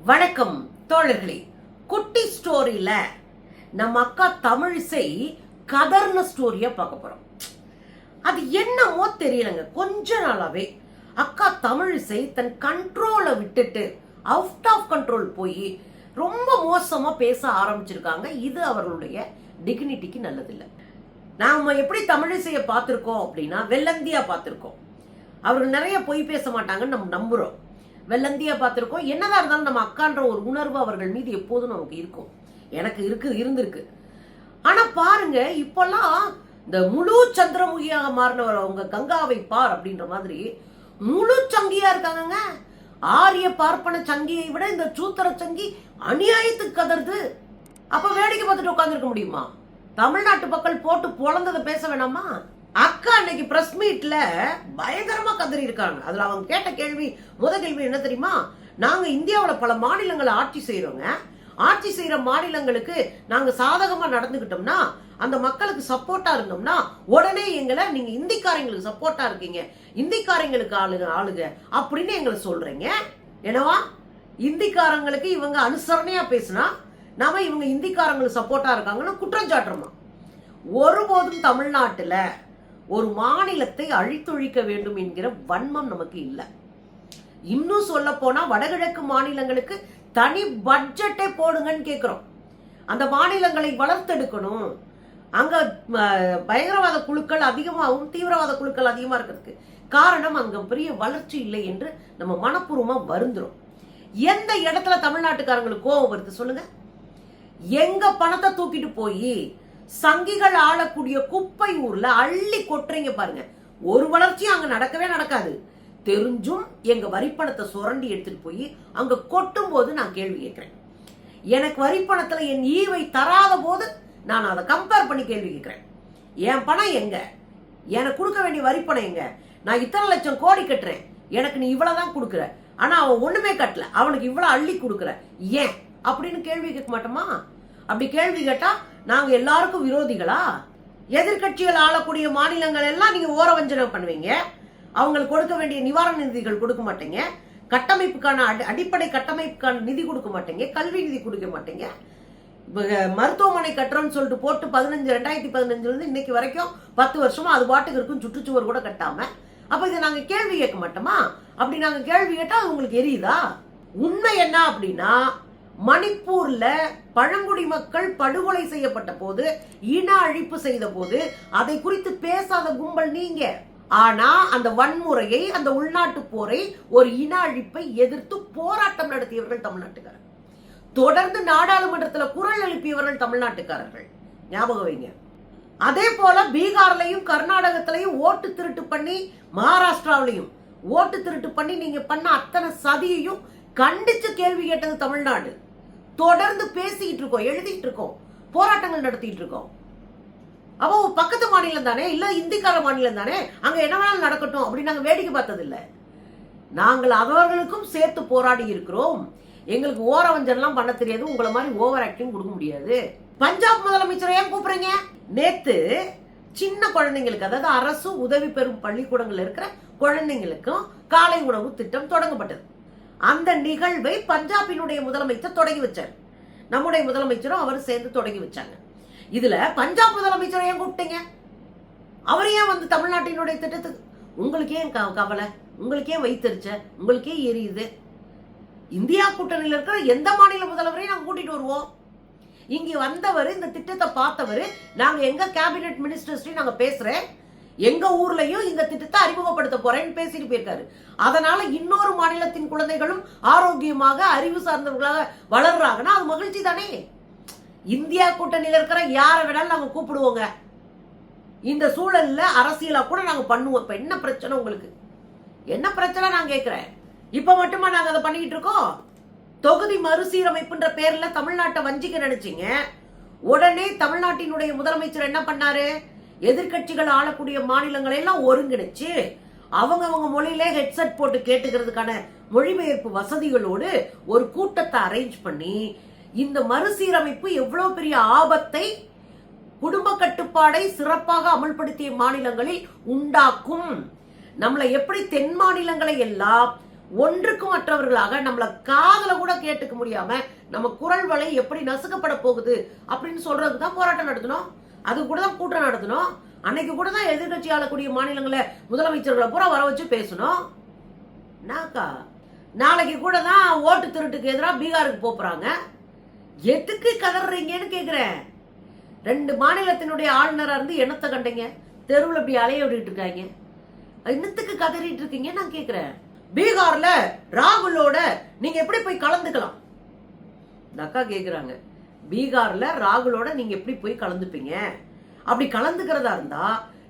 வணக்கம் தோழர்களே. குட்டி ஸ்டோரியில நம்ம அக்கா தமிழிசை கதர்ன ஸ்டோரியா பார்க்க போறோம். அது என்னமோ தெரியலங்க, கொஞ்ச நாளாவே அக்கா தமிழிசை தன் கண்ட்ரோலை விட்டுட்டு அவுட் ஆஃப் கண்ட்ரோல் போய் ரொம்ப மோசமா பேச ஆரம்பிச்சிருக்காங்க. இது அவர்களுடைய டிக்னிட்டிக்கு நல்லதில்லை. நாம எப்படி தமிழிசையை பார்த்திருக்கோம் அப்படின்னா வெள்ளந்தியா பார்த்திருக்கோம். அவர்கள் நிறைய பொய் பேச மாட்டாங்கன்னு நம்ம நம்புறோம். வெள்ளந்தியா பார்த்திருக்கோம். என்னதான் இருந்தாலும் நம்ம அக்கான்ற ஒரு உணர்வு அவர்கள் மீது எப்போதும் நமக்கு இருக்கும். எனக்கு இருந்திருக்கு. ஆனா பாருங்க, இப்பெல்லாம் இந்த முழு சந்திரமுகியாக மாறினவர் அவங்க கங்காவை பார் அப்படின்ற மாதிரி முழு சங்கியா இருக்காங்க. ஆரிய பார்ப்பன சங்கியை விட இந்த சூத்திர சங்கி அநியாயத்துக்கு கதறுது. அப்ப வேடிக்கை பார்த்துட்டு உட்காந்துருக்க முடியுமா? தமிழ்நாட்டு மக்கள் போட்டு பொழந்ததை பேச வேணாமா? அக்கா அன்னைக்கு பிரஸ் மீட்ல பயங்கரமா கதறி இருக்காங்க. அதுல அவங்க கேட்ட கேள்வி என்ன தெரியுமா? நாங்க இந்தியாவில் பல மாநிலங்களை ஆட்சி செய்யறோங்க. ஆட்சி செய்யற மாநிலங்களுக்கு நாங்க சாதகமா நடந்துகிட்டோம்னா, அந்த மக்களுக்கு சப்போர்ட்டா இருந்தோம்னா, உடனே எங்களை நீங்க இந்திக்காரங்களுக்கு சப்போர்ட்டா இருக்கீங்க, இந்திக்காரங்களுக்கு ஆளுங்க அப்படின்னு எங்களை சொல்றீங்க. என்னவா இந்திக்காரங்களுக்கு இவங்க அனுசரணையா பேசினா நாம இவங்க இந்திக்காரங்களுக்கு சப்போர்ட்டா இருக்காங்கன்னு குற்றம் சாட்டுறோமா? ஒருபோதும் தமிழ்நாட்டுல ஒரு மாநிலத்தை அழித்தொழிக்க வேண்டும் என்கிற வன்மம் நமக்கு இல்லை. இன்னும் சொல்ல போனா வடகிழக்கு மாநிலங்களுக்கு தனி பட்ஜெட்டை போடுங்கன்னு கேட்கிறோம். அந்த மாநிலங்களை வளர்த்தெடுக்கணும். அங்க பயங்கரவாத குழுக்கள் அதிகமாகவும் தீவிரவாத குழுக்கள் அதிகமா இருக்கிறதுக்கு காரணம் அங்க பெரிய வளர்ச்சி இல்லை என்று நம்ம மனப்பூர்வமா வருந்துரும். எந்த இடத்துல தமிழ்நாட்டுக்காரங்களுக்கு கோபம் வருது சொல்லுங்க? எங்க பணத்தை தூக்கிட்டு போய் சங்கிகள் ஆளக்கூடிய குப்பை ஊர்ல அள்ளி கொட்டுறீங்க பாருங்க. ஒரு வளர்ச்சியும் அங்க நடக்கவே நடக்காது. தெரிஞ்சும் எங்க வரிப்பணத்தை சுரண்டி எடுத்துட்டு போய் அங்க கொட்டும் போது நான் கேள்வி கேட்கிறேன். எனக்கு வரிப்பணத்துல என் ஈவை தராத போது நான் அதை கம்பேர் பண்ணி கேள்வி கேட்கிறேன். என் பணம் எங்க? எனக்கு கொடுக்க வேண்டிய வரிப்பணம் எங்க? நான் இத்தனை லட்சம் கோடி கட்டுறேன், எனக்கு நீ இவ்வளவுதான் கொடுக்குற, ஆனா அவன் ஒண்ணுமே கட்டல, அவனுக்கு இவ்வளவு அள்ளி கொடுக்குற, ஏன் அப்படின்னு கேள்வி கேட்க மாட்டோமா? அப்படி கேள்வி கேட்டா நாங்க எல்லாருக்கும் விரோதிகளா? எதிர்கட்சிகள் ஆளக்கூடிய மாநிலங்கள் எல்லாம் நீங்க ஓரவஞ்சனை பண்ணுவீங்க. அவங்களுக்கு கொடுக்க வேண்டிய நிவாரண நிதிகள் கொடுக்க மாட்டீங்க, கட்டமைப்புக்கான அடிப்படை கட்டமைப்புக்கான நிதி கொடுக்க மாட்டீங்க, கல்வி நிதி கொடுக்க மாட்டீங்க. மருத்துவமனை கட்டுறோம்னு சொல்லிட்டு போட்டு 2015 இருந்து இன்னைக்கு வரைக்கும் 10 வருஷமா அது பாட்டுக்கு இருக்கும், சுற்றுச்சுவர் கூட கட்டாம. அப்ப இதை நாங்க கேள்வி கேட்க மாட்டோமா? அப்படி நாங்க கேள்வி கேட்டா அது உங்களுக்கு எரியுதா? உண்மை என்ன அப்படின்னா, மணிப்பூர்ல பழங்குடி மக்கள் படுகொலை செய்யப்பட்ட போது, இன அழிப்பு செய்த போது அதை குறித்து பேசாத கும்பல் நீங்க. ஆனா அந்த வன்முறையை, அந்த உள்நாட்டு போரை, ஒரு இன அழிப்பை எதிர்த்து போராட்டம் நடத்தியவர்கள் தமிழ்நாட்டுக்காரர்கள். தொடர்ந்து நாடாளுமன்றத்தில் குரல் எழுப்பியவர்கள் தமிழ்நாட்டுக்காரர்கள். ஞாபகம் வைங்க. அதே போல பீகார்லையும் கர்நாடகத்திலையும் ஓட்டு திருட்டு பண்ணி, மகாராஷ்டிராவிலையும் ஓட்டு திருட்டு பண்ணி நீங்க பண்ண அத்தனை சதியையும் கண்டிச்சு கேள்வி கேட்டது தமிழ்நாடு. தொடர்ந்து பேசிக்கிட்டு இருக்கோம், எழுதிட்டு இருக்கோம், போராட்டங்கள் நடத்திட்டு இருக்கோம். அப்போ பக்கத்து மாநிலம் தானே, இல்ல இந்திக்கார மாநிலம் தானே, அங்க என்ன வேணாலும் நடக்கட்டும் அப்படின்னு நாங்க வேடிக்கை பார்த்தது இல்ல. நாங்கள் அவர்களுக்கும் சேர்த்து போராடி இருக்கிறோம். எங்களுக்கு ஓரவஞ்சன்லாம் பண்ண தெரியாது, உங்களை மாதிரி ஓவர் ஆக்டிங் கொடுக்க முடியாது. பஞ்சாப் முதலமைச்சரை ஏன் கூப்பிடுறீங்க? நேத்து சின்ன குழந்தைங்களுக்கு, அதாவது அரசு உதவி பெறும் பள்ளிக்கூடங்கள் இருக்கிற குழந்தைங்களுக்கும் காலை உணவு திட்டம் தொடங்கப்பட்டது. அந்த நிகழ்வை பஞ்சாபினுடைய முதலமைச்சர் தொடங்கி வச்சார். நம்முடைய முதலமைச்சரும் அவர் சேர்ந்து தொடங்கி வச்சாங்க. இதுல பஞ்சாப் முதலமைச்சரை ஏன் கூப்பிட்டீங்க? அவர் ஏன் வந்து தமிழ்நாட்டினுடைய திட்டத்துக்கு? உங்களுக்கு ஏன் கவலை? உங்களுக்கு ஏன் வைத்தறிச்ச? உங்களுக்கே எரியுது? இந்தியா கூட்டணியில் இருக்கிற எந்த மாநில முதல்வரையும் நாங்க கூட்டிட்டு வருவோம். இங்க வந்தவர், இந்த திட்டத்தை பார்த்தவர், நாங்க எங்க கேபினெட் மினிஸ்டர்ஸ்டையும் நாங்க பேசுறேன், எங்க ஊர்லயும் இந்த திட்டத்தை அறிமுகப்படுத்த போறேன்னு பேசிட்டு போயிருக்காரு. அதனால இன்னொரு மாநிலத்தின் குழந்தைகளும் ஆரோக்கியமாக அறிவு சார்ந்தவர்களாக வளர்றாங்கன்னா அது மகிழ்ச்சி தானே. இந்தியா கூட்டணியில இருக்கிற யாரை வேணாலும் நாங்க கூப்பிடுவோங்க. இந்த சூழல்ல அரசியலா கூட நாங்க பண்ணுவோம். இப்ப என்ன பிரச்சனை உங்களுக்கு? என்ன பிரச்சனை நான் கேட்கிறேன். இப்ப மட்டுமா நாங்க அதை பண்ணிட்டு இருக்கோம்? தொகுதி மறுசீரமைப்புன்ற பேர்ல தமிழ்நாட்டை வஞ்சிக்க நினைச்சீங்க. உடனே தமிழ்நாட்டினுடைய முதலமைச்சர் என்ன பண்ணாரு? எதிர்கட்சிகள் ஆளக்கூடிய மாநிலங்களை எல்லாம் ஒருங்கிணைச்சு அவங்க மொழியிலே ஹெட்செட் போட்டு கேட்டுக்கிறதுக்கான மொழிபெயர்ப்பு வசதிகளோடு ஒரு கூட்டத்தை அரேஞ்ச் பண்ணி, இந்த மறுசீரமைப்பு எவ்வளவு பெரிய ஆபத்தை குடும்ப கட்டுப்பாடை சிறப்பாக அமல்படுத்திய மாநிலங்களில் உண்டாக்கும், நம்மளை எப்படி தென் மாநிலங்களை எல்லாம் ஒன்றுக்கு மற்றவர்களாக நம்மள காதல கூட கேட்டுக்க முடியாம நம்ம குரல் வலை எப்படி நசுக்கப்பட போகுது அப்படின்னு சொல்றதுக்கு தான் போராட்டம் நடத்தணும். அது கூட தான் கூட்டம் நடத்தணும். அன்னைக்கு கூட தான் எதிர்கட்சி ஆளக்கூடிய மாநிலங்கள முதலமைச்சர்களை பூரா வர வச்சு பேசணும். நாளைக்கு கூட தான் ஓட்டு திருட்டுக்கு எதிராக பீகாருக்கு போறாங்க. எதுக்கு கதறீங்கன்னு கேக்குறேன். 2 மாநிலத்தினுடைய ஆளுநரா இருந்து என்னத்தை கண்டீங்க? தெருவில் இப்படி அலைய விட்டுட்டு இருக்காங்க. என்னத்துக்கு கதறிட்டு இருக்கீங்க நான் கேக்குறேன். பீகார்ல ராகுலோட நீங்க எப்படி போய் கலந்துக்கலாம்? இந்த அக்கா கேக்குறாங்க, பீகார்ல ராகுலோட நீங்க எப்படி போய் கலந்துப்பீங்க? அப்படி கலந்துக்கிறதா இருந்தா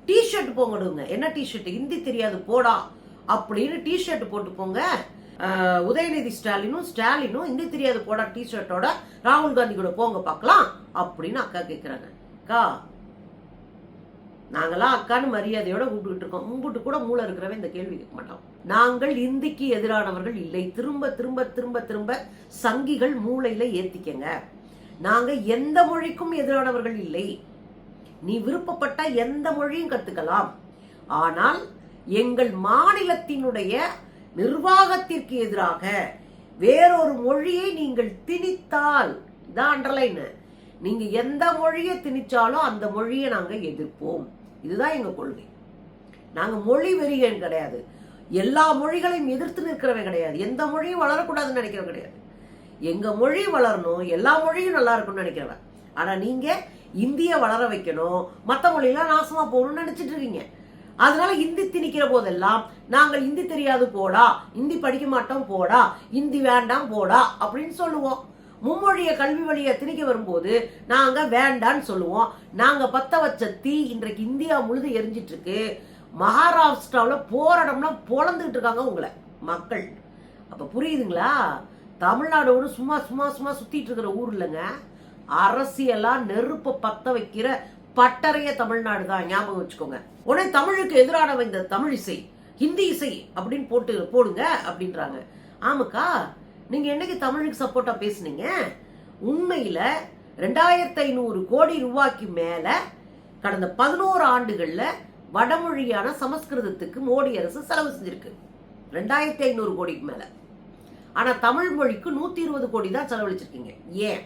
டிஷர்ட் போங்க. என்ன டிஷர்ட்? ஹிந்தி தெரியாது போடா அப்படின்னு டிஷர்ட் போட்டு போங்க. உதயநிதி ஸ்டாலினும் ஹிந்தி தெரியாது போடா டிஷர்ட்டோட ராகுல் காந்தி கூட போங்க பார்க்கலாம் அப்படின்னு அக்கா கேக்குறாங்க. அக்கா, நாங்களாம் அக்கான்னு மரியாதையோட கூப்பிட்டு இருக்கோம். மும்பிட்டு கூட மூளை இருக்கிறவன் இந்த கேள்வி கேட்க மாட்டோம். நாங்கள் இந்திக்கு எதிரானவர்கள் இல்லை. திரும்ப திரும்ப திரும்ப திரும்ப சங்கிகள் மூளையில ஏத்திக்கங்க. நாங்க எந்த மொழிக்கும் எதிரானவர்கள் இல்லை. நீ விருப்பப்பட்ட எந்த மொழியும் கத்துக்கலாம். ஆனால் எங்கள் மாநிலத்தினுடைய நிர்வாகத்திற்கு எதிராக வேறொரு மொழியை நீங்கள் திணித்தால், இதான் அண்டர்லைன், நீங்க எந்த மொழியை திணிச்சாலும் அந்த மொழியை நாங்க எதிர்ப்போம். இதுதான் எங்க கொள்கை. நாங்க மொழி வெறியன் கிடையாது. எல்லா மொழிகளையும் எதிர்த்து நிற்கிறவன் கிடையாது. எந்த மொழியும் வளரக்கூடாதுன்னு நினைக்கிறவன் கிடையாது. எங்க மொழி வளரணும், எல்லா மொழியும் நல்லா இருக்கும்னு நினைக்கிறவன். ஆனா நீங்க இந்திய வளர வைக்கணும், மற்ற மொழியெல்லாம் நாசமா போகணும்னு நினைச்சிட்டு இருக்கீங்க. அதனால இந்தி திணிக்கிற போதெல்லாம் நாங்கள் இந்தி தெரியாது போடா, இந்தி படிக்க மாட்டோம் போடா, இந்தி வேண்டாம் போடா அப்படின்னு சொல்லுவோம். மும்மொழிய கல்வி வழியை திணிக்க வரும்போது நாங்க வேண்டான்னு சொல்லுவோம். நாங்க பத்த வச்ச தீ இன்றைக்கு இந்தியா முழுது எரிஞ்சிட்டு இருக்கு. மகாராஷ்டிராவில் போராடம்லாம் பொழந்துகிட்டு இருக்காங்க உங்களை மக்கள். அப்ப புரியுதுங்களா? தமிழ்நாடு சும்மா சும்மா சும்மா சுத்திட்டு இருக்கிற ஊர் இல்லைங்க. அரசியலா நெருப்ப பத்த வைக்கிற பட்டறைய தமிழ்நாடு தான், ஞாபகம் வச்சுக்கோங்க. உடனே தமிழுக்கு எதிரான இந்த தமிழ் இசை, ஹிந்தி இசை அப்படின்னு போடுங்க அப்படின்றாங்க. ஆமாக்கா, நீங்க என்னைக்கு தமிழுக்கு சப்போர்ட்டா பேசுனீங்க? உண்மையில 2500 கோடி ரூபாய்க்கு மேல கடந்த 11 ஆண்டுகள்ல வடமொழியான சமஸ்கிருதத்துக்கு மோடி அரசு செலவு செஞ்சிருக்கு. 2500 கோடிக்கு மேல. ஆனா தமிழ் மொழிக்கு 120 கோடி தான் செலவழிச்சிருக்கீங்க. ஏன்?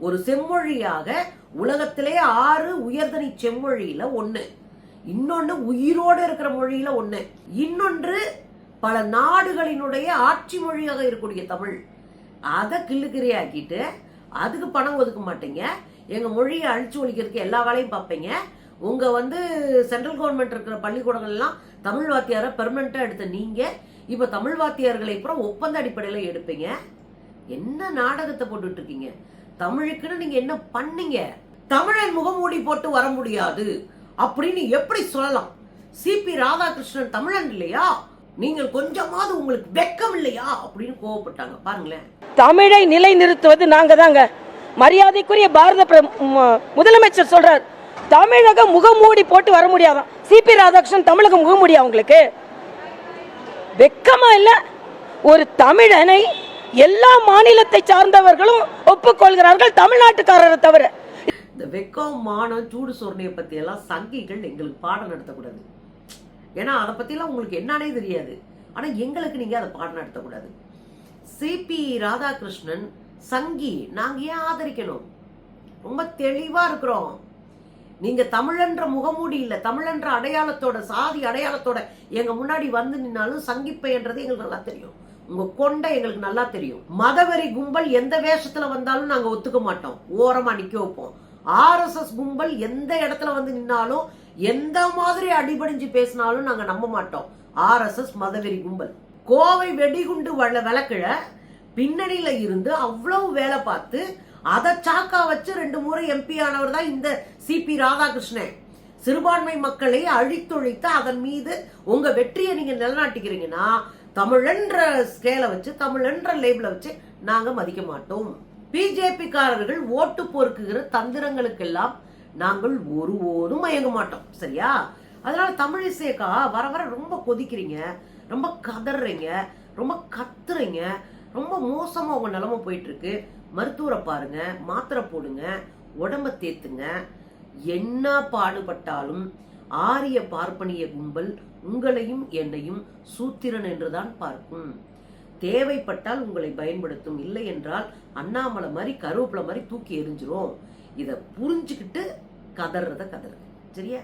ஒரு செம்மொழியாக உலகத்திலே 6 உயர்தனி செம்மொழியில 1, இன்னொன்னு உயிரோடு இருக்கிற மொழியில 1, இன்னொன்று பல நாடுகளினுடைய ஆட்சி மொழியாக இருக்கக்கூடிய தமிழ். அதை கிள்ளுக்கிறியாக்கிட்டு அதுக்கு பணம் ஒதுக்க மாட்டீங்க. எங்க மொழியை அழிச்சு ஒழிக்கிறதுக்கு எல்லா வேலையும் பார்ப்பீங்க. உங்க சென்ட்ரல் கவர்மெண்ட் இருக்கிற பள்ளிக்கூடங்கள் எல்லாம் தமிழ் வாத்தியார பெர்மனண்டா எடுத்த நீங்க இப்ப தமிழ் வாத்தியார்களை அப்புறம் ஒப்பந்த அடிப்படையில எடுப்பீங்க. என்ன நாடகத்தை போட்டுட்டு இருக்கீங்க? தமிழுக்குன்னு நீங்க என்ன பண்ணீங்க? தமிழன் முகமூடி போட்டு வர முடியாது அப்படின்னு எப்படி சொல்லலாம்? சிபி ராதாகிருஷ்ணன் தமிழன் இல்லையா? நீங்கள் கொஞ்சமாவது உங்களுக்கு வெக்கம் இல்லையா அப்படின்னு கோவப்பட்டாங்க. பாருங்களேன். தமிழை நிலை நிறுத்துவது நாங்க தாங்க. மரியாதைக்குரிய பாரத முதலமைச்சர் சொல்றார், தமிழக முகமூடி போட்டு வர முடியாதான். சிபி ராதாகிருஷ்ணன் தமிழக முகமூடி அவங்களுக்கு வெக்கமா இல்ல? ஒரு தமிழனை எல்லா மாநிலத்தை சார்ந்தவர்களும் ஒப்புக்கொள்கிறார்கள், தமிழ்நாட்டுக்காரரை தவிர. இந்த வெக்கம், மானம், சூடு சொர்ணையை பத்தி எல்லாம் சங்கிகள் எங்களுக்கு பாடம் நடத்தக்கூடாது. ஏன்னா அதை பத்தி எல்லாம் உங்களுக்கு என்னன்னே தெரியாது. ஆனா எங்களுக்கு நீங்க அதை பாடம் நடத்தக்கூடாது. சிபி ராதாகிருஷ்ணன் சங்கி, நாங்க ஏன் ஆதரிக்கணும்? ரொம்ப தெளிவா இருக்கிறோம். நீங்க தமிழன்ற முகமூடி இல்ல, தமிழன்ற அடையாளத்தோட, சாதி அடையாளத்தோட எங்க முன்னாடி வந்து நின்னாலும் சங்கிப்பைன்றது எங்களுக்கு நல்லா தெரியும். உங்க கொண்டை எங்களுக்கு நல்லா தெரியும். மதவெறி கும்பல் எந்த வேஷத்துல வந்தாலும் நாங்க ஒத்துக்க மாட்டோம், ஓரமா நிக்க வைப்போம். RSS கும்பல் எந்த இடத்துல வந்து நின்னாலும், எந்த மாதிரி அடிபடிஞ்சு பேசினாலும் நாங்க நம்ப மாட்டோம். RSS மதவெறி கும்பல். கோவை வெடிகுண்டு விளக்குல பின்னணியில இருந்து அவ்வளவு வேலை பார்த்து அதை சாக்கா வச்சு 2 முறை MP ஆனவர் தான் இந்த சிபி ராதாகிருஷ்ணன். சிறுபான்மை மக்களை அழித்தொழித்து அதன் மீது உங்க வெற்றியை நீங்க நிலநாட்டிக்கிறீங்கன்னா, தமிழன்ற ஸ்கேலை வச்சு, தமிழன்ற லேபிள வச்சு நாங்க மதிக்க மாட்டோம். பிஜேபி காரர்கள் ஓட்டு பொறுக்குகிற தந்திரங்களுக்கெல்லாம் நாங்கள் ஒருபோதும் மயங்க மாட்டோம். சரியா? அதனால தமிழ் இசையக்கா வர வர ரொம்ப கொதிக்கிறீங்க, ரொம்ப கதறீங்க, ரொம்ப கத்துறீங்க. ரொம்ப மோசமா உங்க நிலைமை போயிட்டு இருக்கு. மருத்துவரை பாருங்க, மாத்திரை போடுங்க, உடம்ப தேத்துங்க. என்ன பாடுபட்டாலும் ஆரிய பார்ப்பனிய கும்பல் உங்களையும் என்னையும் சூத்திரன் என்றுதான் பார்க்கும். தேவைப்பட்டால் உங்களை பயன்படுத்தும், இல்லை என்றால் அண்ணாமலை மாதிரி கருவேப்பிலை மாதிரி தூக்கி எரிஞ்சிரும். இதை புரிஞ்சுக்கிட்டு கதறத கதறு. சரியா?